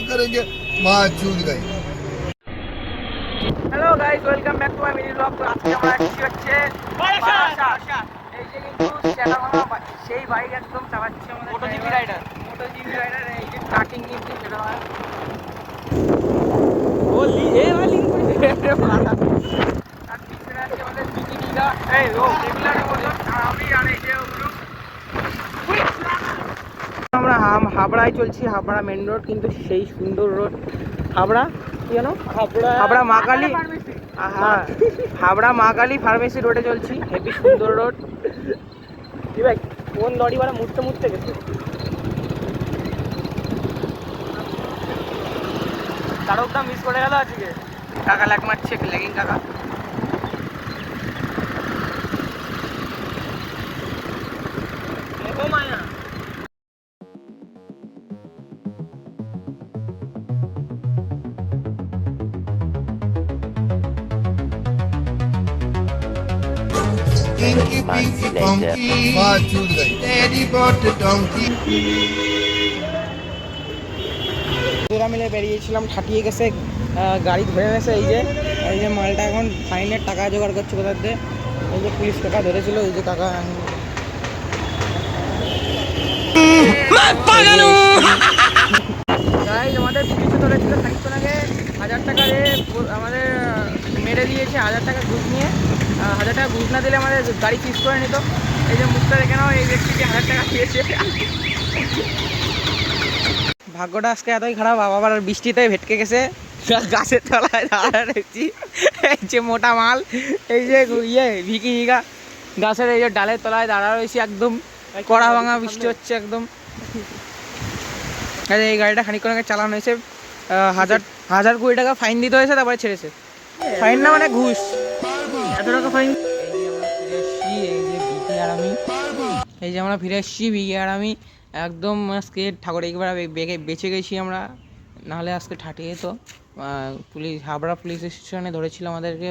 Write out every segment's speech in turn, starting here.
करेंगे मौजूद गए। Hello guys, welcome back to my mini blog. তো আজকে আমরা আসছি হচ্ছে বারাসাত। এই যে কিন্তু চেলাভাঙা সেই বাইক একদম চালাচ্ছে আমাদের মোটোজিপি রাইডার। এই যে কাটিং কিন্তু সেটা হয় ও এ লিঙ্ক করে মারা। আর পিছনে আছে আমাদের বিকিনিগা, এই ও রেগুলারের মতন। আর আমি আর এই যে আমরা হাবড়ায় চলছি। হাবড়া মেন রোড কিন্তু সেই সুন্দর রোড। হাবড়া কি জানো, হাবড়া মা কালী। হ্যাঁ, হাবড়া মা কালী ফার্মেসি রোডে চলছি। হেভি সুন্দর রোড। কি ভাই, কোন লরি বাড়া মুড়তে মুড়তে গেছে, তারকদা মিস করে গেল আজকে। কাকা লাগ মারছে, লেগিং কাকা। ও মায়া Pinky Pinky Punky मौजूद गए। Daddy bought a donkey। তোরা মিলে বেরিয়েছিলাম, ঠাটিয়ে গেছে, গাড়ি ধরে গেছে। এই যে মালটা এখন ফাইনের টাকা জোগাড় করছে কোথার দিয়ে। এই যে পুলিশ কাকা ধরেছিল, এই যে কাকা আমাদের পুলিশে ধরেছিল খানিকক্ষণ আগে। 1000 টাকা আমাদের মেরে দিয়েছে। 1000 টাকা ঘুষ নিয়ে, 1000 টাকা ঘুষ না দিলে আমাদের গাড়ি ফিস করে নিত। এই যে মুখটা দেখে নাও, এই ব্যক্তিকে 1000 টাকা দিয়েছে। ভাগ্যটা আজকে এতই খারাপ, আবার বৃষ্টিতে ভেটকে গেছে। গাছের তলায় দাঁড়া রয়েছি। এই যে মোটা মাল, এই যে ভিকিনিগা গাছের এই যে ডালের তলায় দাঁড়া রয়েছি। একদম কড়া ভাঙা বৃষ্টি হচ্ছে একদম। এই গাড়িটা খানিকক্ষণ আগে চালানো হয়েছে। 1020 টাকা ফাইন দিতে হয়েছে, তারপরে ছেড়েছে। ফাইন না মানে ঘুষ। এত টাকা ফাইন। এই যে আমরা ফিরে এসেছি, বিকে আর আমি একদম আজকে ঠাকুর একবার বেঁচে গেছি আমরা, নাহলে আজকে ঠাটিয়ে তো। পুলিশ হাবড়া পুলিশ স্টেশনে ধরেছিল আমাদেরকে।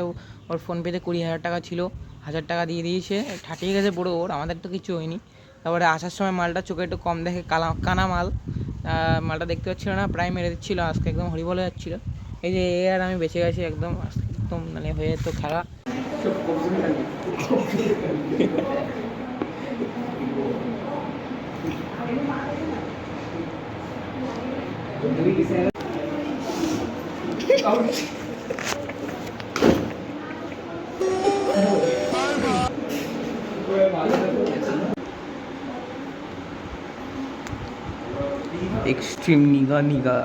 ওর ফোনপেতে 20,000 টাকা ছিল, 1000 টাকা দিয়ে দিয়েছে। ঠাটিয়ে গেছে পুরো ওর, আমাদের তো কিছু হয়নি। তারপরে আসার সময় মালটা চোখে একটু কম দেখে, কানা মাল। মালটা দেখতে পাচ্ছিল না, প্রায় মেরে দিচ্ছিলো। আজকে একদম হরিবলে যাচ্ছিলো। এই যে এ আর আমি বেঁচে গেছি একদম। একদম মানে হয়ে যেত খেলা। एक्सट्रीम निगा